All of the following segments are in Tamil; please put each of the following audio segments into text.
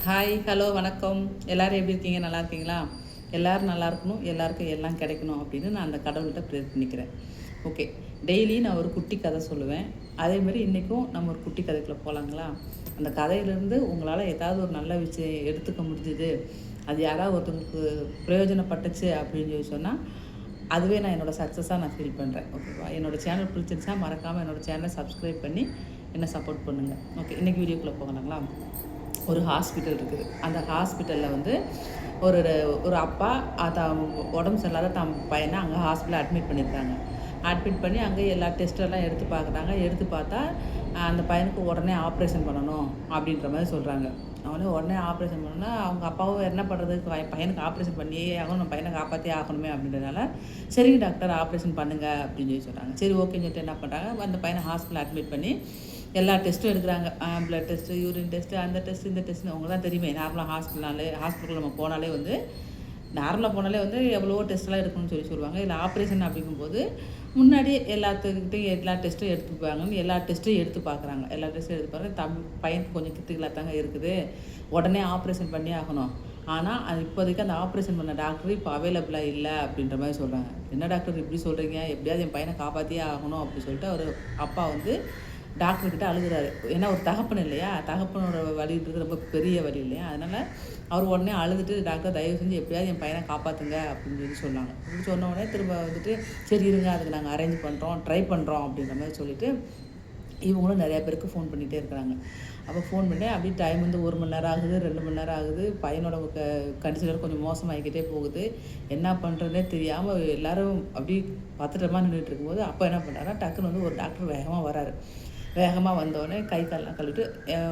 ஹாய், ஹலோ, வணக்கம். எல்லோரும் எப்படி இருக்கீங்க? நல்லா இருக்கீங்களா? எல்லோரும் நல்லா இருக்கணும், எல்லாருக்கும் எல்லாம் கிடைக்கணும் அப்படின்னு நான் அந்த கடவுள்கிட்ட ப்ரேயர் பண்ணிக்கிறேன். ஓகே, டெய்லி நான் ஒரு குட்டி கதை சொல்லுவேன். அதேமாதிரி இன்றைக்கும் நம்ம ஒரு குட்டி கதைக்குள்ளே போகலாங்களா? அந்த கதையிலேருந்து உங்களால் ஏதாவது ஒரு நல்ல விஷயம் எடுத்துக்க முடிஞ்சுது, அது யாராவது ஒருத்தவங்களுக்கு பிரயோஜனப்பட்டுச்சு அப்படின்னு சொல்லி சொன்னால், அதுவே நான் என்னோடய சக்ஸஸாக நான் ஃபீல் பண்ணுறேன். ஓகேவா? என்னோடய சேனல் பிடிச்சிருந்துச்சா மறக்காமல் என்னோடய சேனலை சப்ஸ்கிரைப் பண்ணி என்னை சப்போர்ட் பண்ணுங்கள். ஓகே, இன்றைக்கி வீடியோக்குள்ளே போகலாங்களா? ஒரு ஹாஸ்பிட்டல் இருக்குது. அந்த ஹாஸ்பிட்டலில் வந்து ஒரு ஒரு அப்பா உடம்பு சரியில்லாத பையனை அங்கே ஹாஸ்பிட்டலில் அட்மிட் பண்ணியிருக்காங்க. அட்மிட் பண்ணி அங்கே எல்லா டெஸ்ட்டெல்லாம் எடுத்து பார்க்குறாங்க. எடுத்து பார்த்தா அந்த பையனுக்கு உடனே ஆப்ரேஷன் பண்ணணும் அப்படின்ற மாதிரி சொல்கிறாங்க. உடனே ஆப்ரேஷன் பண்ணணும்னா அவங்க அப்பாவும் என்ன பண்ணுறது, பையனுக்கு ஆப்ரேஷன் பண்ணியே ஆகணும், நம்ம பையனை காப்பாற்றியே ஆகணுமே அப்படின்றதுனால, சரிங்க டாக்டர் ஆப்ரேஷன் பண்ணுங்கள் அப்படின்னு சொல்லி சொல்கிறாங்க. சரி ஓகேன்னு சொல்லிட்டு என்ன பண்ணுறாங்க, அந்த பையனை ஹாஸ்பிட்டலில் அட்மிட் பண்ணி எல்லா டெஸ்ட்டும் எடுக்கிறாங்க. பிளட் டெஸ்ட்டு, யூரின் டெஸ்ட்டு, அந்த டெஸ்ட்டு, இந்த டெஸ்ட்டு. அவங்க தான் தெரியுமே, நார்மலாக ஹாஸ்பிட்டல் நம்ம போனாலே வந்து நார்மலாக போனாலே வந்து எவ்வளவோ டெஸ்ட்லாம் எடுக்கணும்னு சொல்லுவாங்க. இல்லை ஆப்ரேஷன் அப்படிங்கும்போது முன்னாடியே எல்லாத்துக்கிட்டையும் எல்லா டெஸ்ட்டும் எடுத்துப்பாங்கன்னு எல்லா டெஸ்ட்டும் எடுத்து பார்க்குறாங்க. எல்லா டெஸ்ட்டும் எடுத்து பார்க்குறாங்க. பையனுக்கு கொஞ்சம் கிரிட்டிக்கலாக தாங்க இருக்குது, உடனே ஆப்ரேஷன் பண்ணி ஆகணும். ஆனால் அது இப்போதைக்கு அந்த ஆப்ரேஷன் பண்ண டாக்டர் இப்போ அவைலபிளாக இல்லை அப்படின்ற மாதிரி சொல்கிறாங்க. என்ன டாக்டர் இப்படி சொல்கிறீங்க, எப்படியாவது என் பையனை காப்பாற்றியே ஆகணும் அப்படின்னு சொல்லிட்டு அவர் அப்பா வந்து டாக்டர்கிட்ட அழுகுறாரு. ஏன்னா ஒரு தகப்பன் இல்லையா, தகப்பனோட வலின்றது ரொம்ப பெரிய வலி இல்லையா, அதனால் அவர் உடனே அழுதுட்டு, டாக்டர் தயவு செஞ்சு எப்படியாவது என் பையனை காப்பாற்றுங்க அப்படின்னு சொல்லி சொன்னாங்க. அப்படி சொன்ன உடனே திரும்ப வந்துட்டு சரி இருங்க, அதுக்கு நாங்கள் அரேஞ்ச் பண்ணுறோம், ட்ரை பண்ணுறோம் அப்படின்ற மாதிரி சொல்லிவிட்டு இவங்களும் நிறையா பேருக்கு ஃபோன் பண்ணிகிட்டே இருக்கிறாங்க. அப்போ ஃபோன் பண்ணி அப்படியே டைம் வந்து 1 மணி நேரம் ஆகுது, 2 மணி நேரம் ஆகுது. பையனோட கண்டிஷன் கொஞ்சம் மோசமாகிக்கிட்டே போகுது. என்ன பண்ணுறதுனே தெரியாமல் எல்லோரும் அப்படியே பத்திரமா நின்றுட்டு இருக்கும்போது அப்போ என்ன பண்ணுறாருன்னா, டக்குன்னு வந்து ஒரு டாக்டர் வேகமாக வராரு. வேகமாக வந்தோடனே கை காலெலாம் கழுவிட்டு,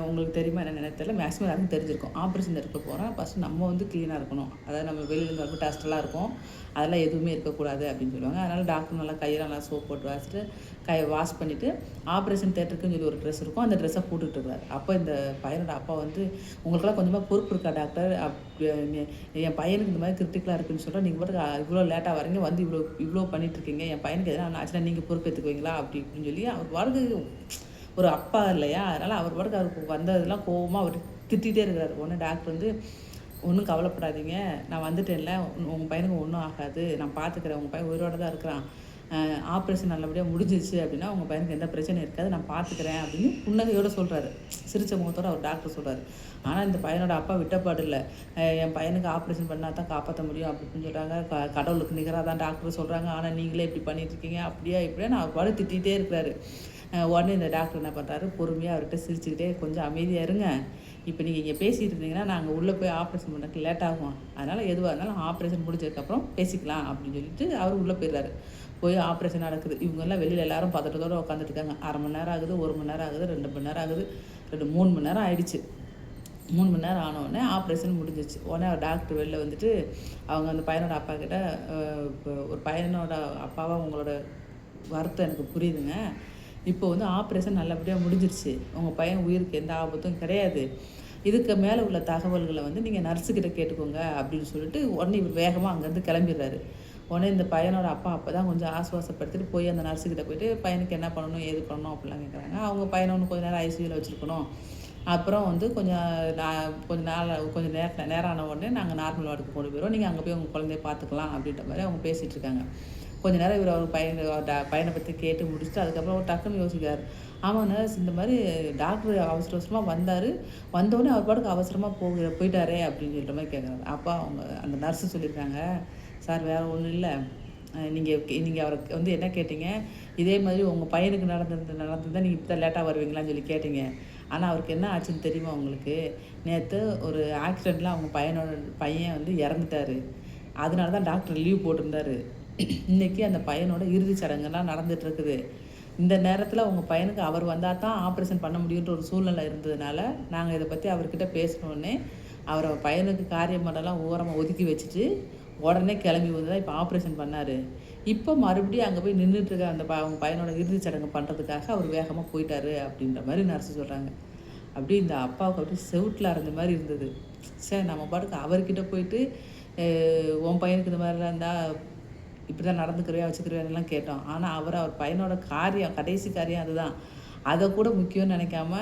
உங்களுக்கு தெரியுமா என்ன நினைத்தல, மேக்ஸிமம் எல்லாருக்கும் தெரிஞ்சிருக்கும். ஆப்ரேஷன் இருக்க போகிறோம், ஃபஸ்ட்டு நம்ம வந்து க்ளீனாக இருக்கணும். அதாவது நம்ம வெளியிலேருந்து வரப்போ டஸ்ட்டெல்லாம் இருக்கும், அதெல்லாம் எதுவுமே இருக்கக்கூடாது அப்படின்னு சொல்லுவாங்க. அதனால் டாக்டர் நல்லா கையெல்லாம் நல்லா சோப் போட்டு வச்சுட்டு வாஷ் பண்ணிவிட்டு ஆப்ரேஷன் தேட்டருக்குன்னு சொல்லி ஒரு ட்ரெஸ் இருக்கும், அந்த ட்ரெஸ்ஸை போட்டுட்ருக்காரு. அப்போ இந்த பையனோட அப்பா வந்து, உங்களுக்கெல்லாம் கொஞ்சமாக பொறுப்பு இருக்கா டாக்டர், என் பையனுக்கு இந்த மாதிரி கிரிட்டிக்கலாக இருக்குன்னு சொல்கிறேன், நீங்கள் பாட்டுக்கு இவ்வளோ லேட்டாக வரீங்க, வந்து இவ்வளோ பண்ணிகிட்ருக்கீங்க, என் பையனுக்கு எதனா ஆச்சுன்னா நீங்கள் பொறுப்பு எடுத்துக்குவீங்களா அப்படி இப்படின்னு சொல்லி அவர் வரது ஒரு அப்பா இல்லையா, அதனால் அவர் பாட்டுக்கு அவருக்கு வந்ததெல்லாம் கோவமாக அவர் திட்டிகிட்டே இருக்கிறார். உடனே டாக்டர் வந்து, ஒன்றும் கவலைப்படாதீங்க, நான் வந்துட்டேன்ல, உங்கள் பையனுக்கு ஒன்றும் ஆகாது, நான் பார்த்துக்கிறேன், உங்கள் பையன் உயிரோடு தான் இருக்கிறான், ஆப்ரேஷன் நல்லபடியாக முடிஞ்சிருச்சு அப்படின்னா உங்கள் பையனுக்கு எந்த பிரச்சனையும் இருக்காது, நான் பார்த்துக்கிறேன் அப்படின்னு புன்னகையோடு சொல்கிறாரு. சிரிச்ச முகத்தோடு அவர் டாக்டர் சொல்கிறார். ஆனால் இந்த பையனோட அப்பா விட்டப்பாடு இல்லை, என் பையனுக்கு ஆப்ரேஷன் பண்ணால் தான் காப்பாற்ற முடியும் அப்படின்னு சொல்கிறாங்க. கடவுளுக்கு நிகராக தான் டாக்டர் சொல்கிறாங்க, ஆனால் நீங்களே இப்படி பண்ணிட்டுருக்கீங்க, அப்படியா இப்படியா நான் அவர் பாடு திட்டிகிட்டே இருக்கிறாரு. உடனே இந்த டாக்டர் என்ன பண்ணுறாரு, பொறுமையாக அவர்கிட்ட சிரிச்சுக்கிட்டே, கொஞ்சம் அமைதியாக இருங்க, இப்போ நீங்கள் இங்கே பேசிகிட்டு இருந்தீங்கன்னா நாங்கள் உள்ளே போய் ஆப்ரேஷன் பண்ணுறதுக்கு லேட் ஆகும், அதனால் எதுவாக இருந்தாலும் ஆப்ரேஷன் முடிஞ்சதுக்கப்புறம் பேசிக்கலாம் அப்படின்னு சொல்லிட்டு அவர் உள்ளே போயிடுறாரு. போய் ஆப்ரேஷன் நடக்குது. இவங்கெல்லாம் வெளியில் எல்லாரும் பதட்டத்தோடு உட்காந்துட்டு இருக்காங்க. 1/2 மணி நேரம் ஆகுது, 1 மணி நேரம் ஆகுது, 2 மணி நேரம் ஆகுது, 3 மணி நேரம் ஆகிடுச்சு. 3 மணி நேரம் ஆனவுடனே ஆப்ரேஷன் முடிஞ்சிச்சு. உடனே டாக்டர் வெளில வந்துட்டு அவங்க அந்த பையனோட அப்பா கிட்ட, ஒரு பையனோட அப்பாவாக உங்களோட வருத்தம் எனக்கு புரியுதுங்க, இப்போ வந்து ஆப்ரேஷன் நல்லபடியாக முடிஞ்சிருச்சு, உங்கள் பையன் உயிருக்கு எந்த ஆபத்தும் கிடையாது, இதுக்கு மேலே உள்ள தகவல்களை வந்து நீங்கள் நர்ஸுக்கிட்ட கேட்டுக்கோங்க அப்படின்னு சொல்லிட்டு உடனே இவர் வேகமாக அங்கேருந்து கிளம்பிடுறாரு. உடனே இந்த பையனோட அப்பா அப்போ தான் கொஞ்சம் ஆசுவாசப்படுத்திட்டு போய் அந்த நர்ஸுக்கிட்ட போய்ட்டு பையனுக்கு என்ன பண்ணணும், ஏது பண்ணணும் அப்படிலாம் கேட்குறாங்க. அவங்க பையனை ஒன்று கொஞ்சம் நேரம் ஐசியூவில் வச்சுருக்கணும், அப்புறம் வந்து கொஞ்சம் நேரம் ஆன உடனே நாங்கள் நார்மல் வார்டுக்கு கொண்டு போயிடுவோம், நீங்கள் அங்கே போய் உங்கள் குழந்தைய பார்த்துக்கலாம் அப்படின்ற மாதிரி அவங்க பேசிகிட்டு இருக்காங்க. கொஞ்சம் நேரம் இவர் அவர் பையனை பற்றி கேட்டு முடிச்சுட்டு அதுக்கப்புறம் ஒரு டக்குன்னு யோசிக்கிறார். ஆமாம் நர்ஸ், இந்த மாதிரி டாக்டர் அவசர அவசரமாக வந்தோடனே அவர் பாட்டுக்கு அவசரமாக போயிட்டாரே அப்படின்னு சொல்கிற மாதிரி கேட்குறாரு. அப்போ அவங்க அந்த நர்ஸு சொல்லியிருக்காங்க, சார் வேறு ஒன்றும் இல்லை, நீங்கள் அவருக்கு வந்து என்ன கேட்டீங்க, இதே மாதிரி உங்கள் பையனுக்கு நடந்திருந்தால் நீங்கள் இப்போ தான் லேட்டாக வருவீங்களான்னு சொல்லி கேட்டீங்க, ஆனால் அவருக்கு என்ன ஆச்சுன்னு தெரியுமா உங்களுக்கு, நேற்று ஒரு ஆக்சிடெண்ட்டில் அவங்க பையன் வந்து இறந்துட்டார், அதனால தான் டாக்டர் லீவ் போட்டிருந்தாரு, இன்றைக்கி அந்த பையனோட இறுதிச் சடங்குலாம் நடந்துகிட்ருக்குது, இந்த நேரத்தில் உங்கள் பையனுக்கு அவர் வந்தால் தான் ஆப்ரேஷன் பண்ண முடியுன்ற ஒரு சூழ்நிலை இருந்ததுனால நாங்கள் இதை பற்றி அவர்கிட்ட பேசினோடனே அவர் பையனுக்கு காரியம் பண்ணலாம் ஓரமாக ஒதுக்கி வச்சுட்டு உடனே கிளம்பி வந்து தான் இப்போ ஆப்ரேஷன் பண்ணார், இப்போ மறுபடியும் அங்கே போய் நின்றுட்டுருக்க அந்த அவங்க பையனோட இறுதிச் சடங்கு பண்ணுறதுக்காக அவர் வேகமாக போயிட்டார் அப்படின்ற மாதிரி நர்ஸு சொல்கிறாங்க. அப்படி இந்த அப்பாவுக்கு அப்படி செவுட்டில் இருந்த மாதிரி இருந்தது. சரி நம்ம பாட்டுக்கு அவர்கிட்ட போயிட்டு உன் பையனுக்கு இந்த மாதிரிலாம் இருந்தால் இப்படி தான் நடந்துக்கிறியா வச்சுக்கிறியான்லாம் கேட்டோம். ஆனால் அவர் பையனோட கடைசி காரியம் அதுதான், அதை கூட முக்கியம்னு நினைக்காம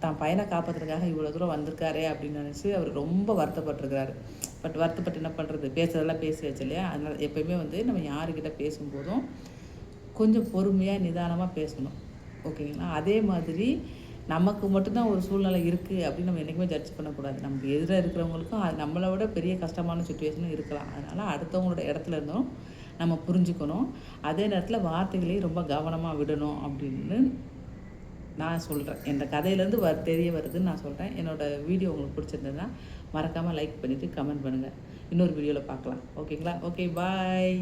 தான் பையனை காப்பாற்றுறதுக்காக இவ்வளோ தூரம் வந்திருக்காரே அப்படின்னு நினச்சி அவர் ரொம்ப வருத்தப்பட்டிருக்கிறாரு. பட் வருத்தப்பட்டு என்ன பண்ணுறது, பேசுறதெல்லாம் பேசியாச்சு இல்லையா. அதனால் எப்போயுமே வந்து நம்ம யாருக்கிட்ட பேசும்போதும் கொஞ்சம் பொறுமையாக நிதானமாக பேசணும், ஓகேங்களா. அதே மாதிரி நமக்கு மட்டும்தான் ஒரு சூழ்நிலை இருக்குது அப்படின்னு நம்ம என்றைக்குமே ஜட்ஜ் பண்ணக்கூடாது. நமக்கு எதிராக இருக்கிறவங்களுக்கும் அது நம்மளை விட பெரிய கஷ்டமான சுச்சுவேஷனும் இருக்கலாம். அதனால் அடுத்தவங்களோட இடத்துல இருந்தும் நம்ம புரிஞ்சுக்கணும். அதே நேரத்தில் வார்த்தைகளையும் ரொம்ப கவனமாக விடணும் அப்படின்னு நான் சொல்கிறேன். என் கதையிலேருந்து தெரிய வருதுன்னு நான் சொல்கிறேன். என்னோடய வீடியோ உங்களுக்கு பிடிச்சிருந்ததுன்னா மறக்காமல் லைக் பண்ணிவிட்டு கமெண்ட் பண்ணுங்கள். இன்னொரு வீடியோவில் பார்க்கலாம், ஓகேங்களா. ஓகே, பாய்.